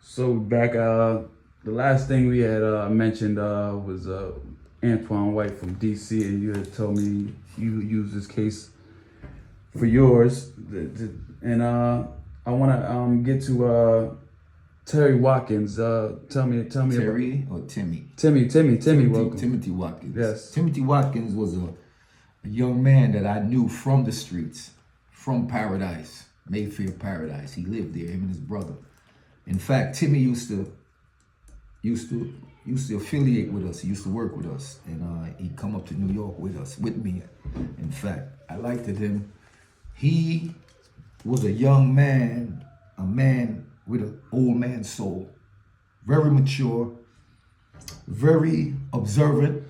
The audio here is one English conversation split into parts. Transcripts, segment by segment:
So back, the last thing we had mentioned was Antoine White from DC, and you had told me you used this case for yours, and I want to get to Terry Watkins. Tell me about Terry or Timmy? Timmy. Welcome. Timothy Watkins. Yes. Timothy Watkins was a young man that I knew from the streets, from Paradise, Mayfair Paradise. He lived there, him and his brother. In fact, Timmy used to affiliate with us. He used to work with us, and he'd come up to New York with me. In fact, I liked him. He was a young man, a man with an old man's soul, very mature, very observant.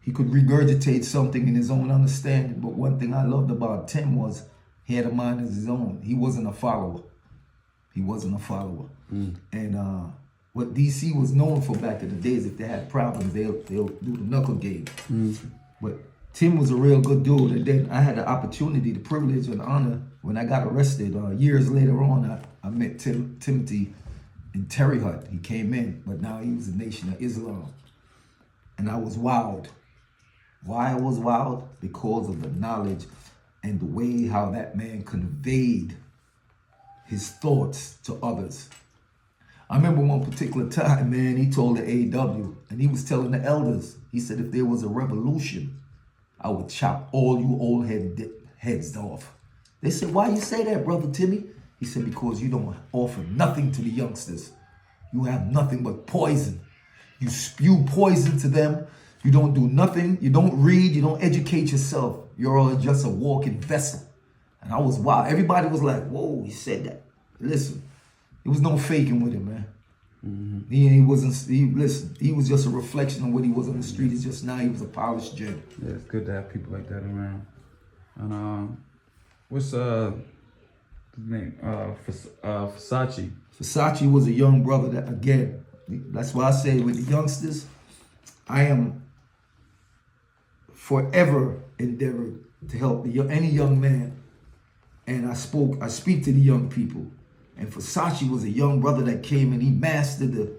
He could regurgitate something in his own understanding. But one thing I loved about Tim was he had a mind of his own. He wasn't a follower. And what DC was known for back in the days, if they had problems, they'll do the knuckle game. But Tim was a real good dude. And then I had the opportunity, the privilege, and the honor when I got arrested. Years later on, I met Timothy in Terry Hut. He came in, but now he was a Nation of Islam. And I was wild. Why I was wild? Because of the knowledge and the way how that man conveyed his thoughts to others. I remember one particular time, man, he told the AW, and he was telling the elders, he said, if there was a revolution, I would chop all you old heads off. They said, why you say that, Brother Timmy? He said, because you don't offer nothing to the youngsters. You have nothing but poison. You spew poison to them. You don't do nothing. You don't read. You don't educate yourself. You're all just a walking vessel. And I was wild. Everybody was like, whoa, he said that. Listen, there was no faking with him, man. Mm-hmm. He was just a reflection of what he was on the street. It's just now he was a polished gent. Yeah, it's good to have people like that around. And what's his name? Versace. Versace was a young brother that, again, that's why I say with the youngsters, I am forever endeavored to help any young man. And I speak to the young people. And Versace was a young brother that came and he mastered the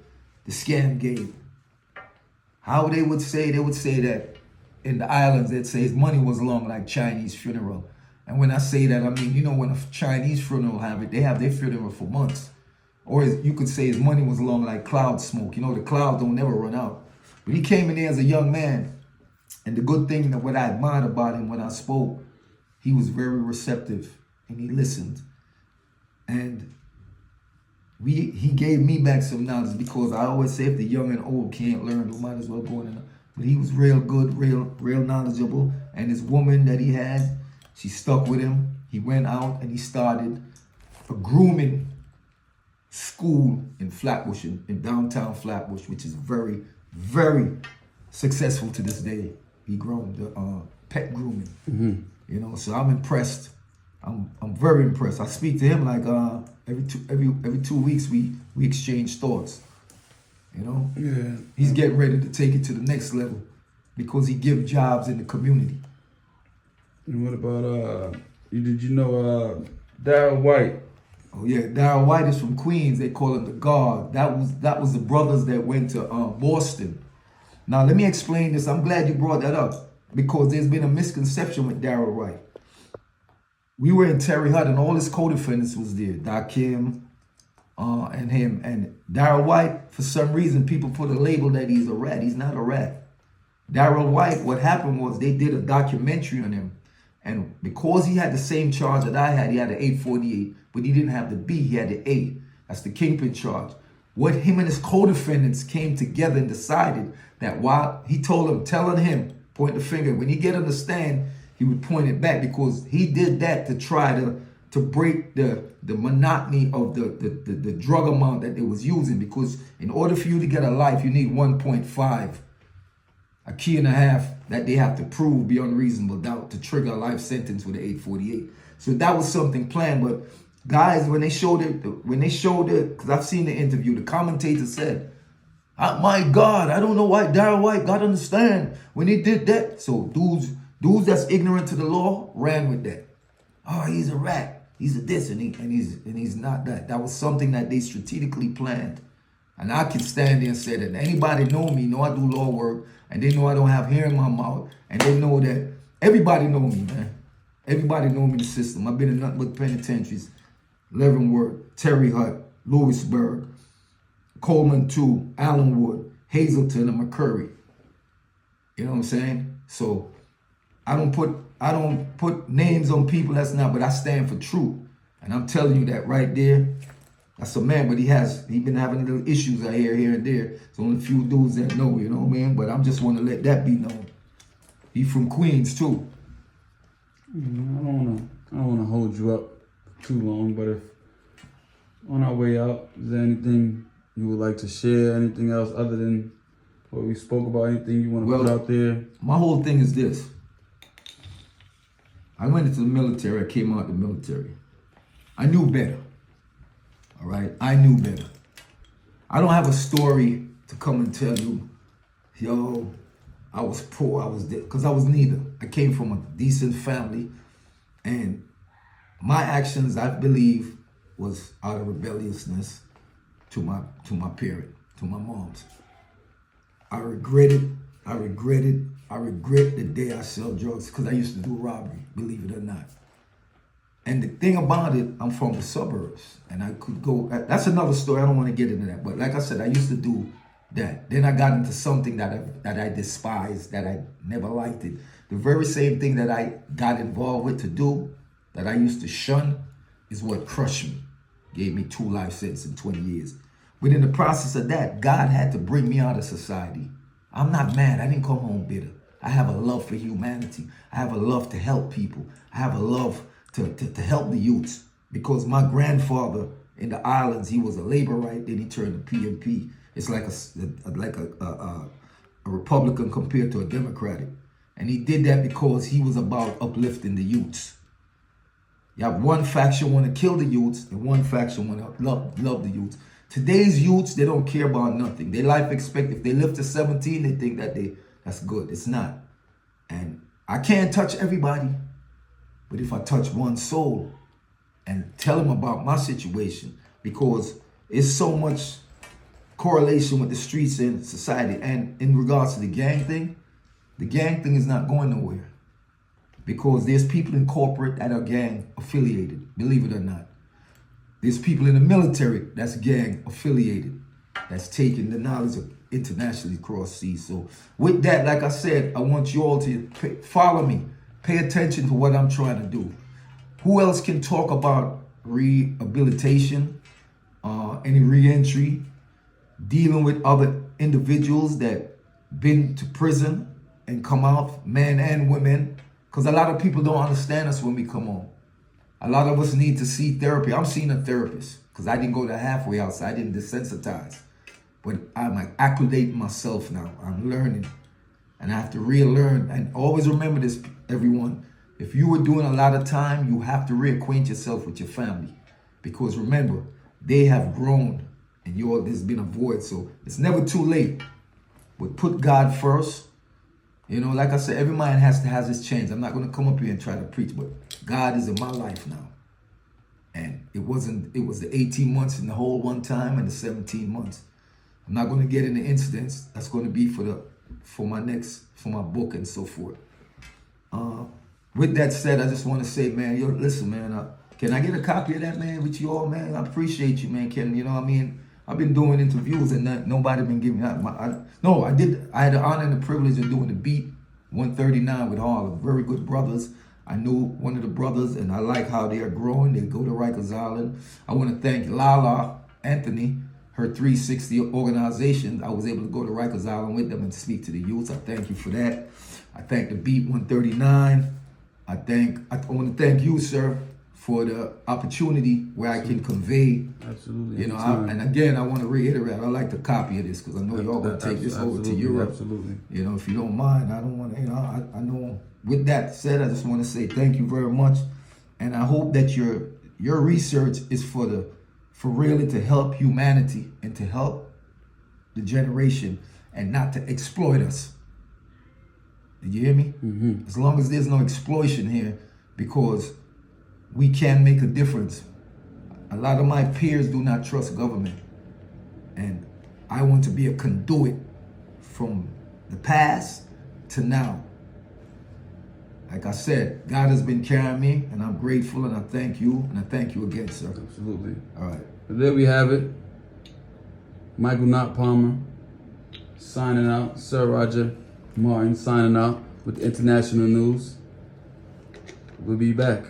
scam game. How they would say that in the islands, they'd say his money was long like Chinese funeral. And when I say that, I mean, you know, when a Chinese funeral they have their funeral for months. Or you could say his money was long like cloud smoke. You know, the clouds don't never run out. But he came in there as a young man. And the good thing that what I admired about him when I spoke, he was very receptive and he listened. And he gave me back some knowledge, because I always say if the young and old can't learn, we might as well go in. But he was real good, real knowledgeable. And this woman that he had, she stuck with him. He went out and he started a grooming school in Flatbush, in downtown Flatbush, which is very, very successful to this day. He grown the pet grooming, you know. So I'm impressed. I'm very impressed. I speak to him like every 2 weeks we exchange thoughts. You know, yeah. He's getting ready to take it to the next level because he gives jobs in the community. And what about did you know Daryl White? Oh yeah, Daryl White is from Queens. They call him the God. That was the brothers that went to Boston. Now let me explain this. I'm glad you brought that up, because there's been a misconception with Daryl White. We were in Terry Hut and all his co-defendants was there. Dakim and him. And Daryl White, for some reason, people put a label that he's a rat. He's not a rat. Daryl White, what happened was they did a documentary on him. And because he had the same charge that I had, he had an 848, but he didn't have the B, he had the A. That's the kingpin charge. What him and his co-defendants came together and decided that while he told him, telling him, point the finger, when he get on the stand, he would point it back, because he did that to try to break the monotony of the drug amount that they was using. Because in order for you to get a life, you need 1.5, a key and a half that they have to prove beyond reasonable doubt to trigger a life sentence with an 848. So that was something planned. But guys, when they showed it, because I've seen the interview, the commentator said, my God, I don't know why Daryl White got to understand when he did that. So dudes that's ignorant to the law ran with that. Oh, he's a rat. He's a this, and he's not that. That was something that they strategically planned. And I can stand there and say that anybody know me, know I do law work, and they know I don't have hair in my mouth, and they know that everybody know me, man. Everybody know me in the system. I've been in nothing but penitentiaries. Leavenworth, Terry Hutt, Lewisburg, Coleman 2, Allenwood, Hazleton, and McCurry. You know what I'm saying? So I don't put names on people that's not, but I stand for truth. And I'm telling you that right there. That's a man, but he been having little issues out here and there. There's only a few dudes that know, you know what I mean? But I'm just want to let that be known. He from Queens too. I don't wanna hold you up too long, but if on our way out, is there anything you would like to share? Anything else other than what we spoke about? Anything you want to put out there? My whole thing is this. I went into the military. I came out of the military. I knew better. All right? I knew better. I don't have a story to come and tell you, yo, I was poor, I was this, because I was neither. I came from a decent family, and my actions, I believe, was out of rebelliousness to my parent, to my mom's. I regret it. I regret the day I sell drugs, because I used to do robbery, believe it or not. And the thing about it, I'm from the suburbs, and I could go, that's another story, I don't want to get into that, but like I said, I used to do that. Then I got into something that I despised, that I never liked it. The very same thing that I got involved with to do, that I used to shun, is what crushed me. Gave me 2 life sentences in 20 years. But in the process of that, God had to bring me out of society. I'm not mad. I didn't come home bitter. I have a love for humanity. I have a love to help people. I have a love to help the youths. Because my grandfather in the islands, he was a laborite, then he turned to PMP. It's like a Republican compared to a Democratic. And he did that because he was about uplifting the youths. You have one faction want to kill the youths, and one faction want to love the youths. Today's youths, they don't care about nothing. Their life expect, if they live to 17, they think that's good. It's not. And I can't touch everybody, but if I touch one soul and tell them about my situation, because it's so much correlation with the streets and society. And in regards to the gang thing is not going nowhere. Because there's people in corporate that are gang affiliated, believe it or not. There's people in the military that's gang affiliated, that's taking the knowledge of internationally cross seas. So with that, like I said, I want you all to follow me. Pay attention to what I'm trying to do. Who else can talk about rehabilitation, any re-entry, dealing with other individuals that been to prison and come out, men and women? Because a lot of people don't understand us when we come home. A lot of us need to see therapy. I'm seeing a therapist because I didn't go the halfway house. I didn't desensitize. But I'm acclimating myself now. I'm learning. And I have to relearn. And always remember this, everyone. If you were doing a lot of time, you have to reacquaint yourself with your family. Because remember, they have grown and there's been a void. So it's never too late. But put God first. You know, like I said, every man has his chance. I'm not going to come up here and try to preach, but God is in my life now. And it was the 18 months in the whole one time and the 17 months. I'm not going to get into incidents. That's going to be for my book and so forth. With that said, I just want to say, man, listen, man, can I get a copy of that, man, with you all, man? I appreciate you, man. You know what I mean? I've been doing interviews and nobody been giving me that. I had the honor and the privilege of doing the beat 139 with Harlem. Very good brothers. I knew one of the brothers and I like how they are growing. They go to Rikers Island. I want to thank Lala Anthony, her 360 organization. I was able to go to Rikers Island with them and speak to the youth. I thank you for that. I thank the beat 139. I want to thank you, sir, for the opportunity where I can convey, absolutely, you know, and again, I want to reiterate, I like the copy of this because I know y'all going to take this over to Europe. Absolutely. You know, if you don't mind, I don't want to, you know, I know. With that said, I just want to say thank you very much. And I hope that your research is for really to help humanity and to help the generation and not to exploit us. Did you hear me? Mm-hmm. As long as there's no exploitation here, because we can make a difference. A lot of my peers do not trust government. And I want to be a conduit from the past to now. Like I said, God has been carrying me, and I'm grateful, and I thank you, and I thank you again, sir. Absolutely. All right. But there we have it. Michael Knott Palmer signing out. Sir Roger Martin signing out with the international news. We'll be back.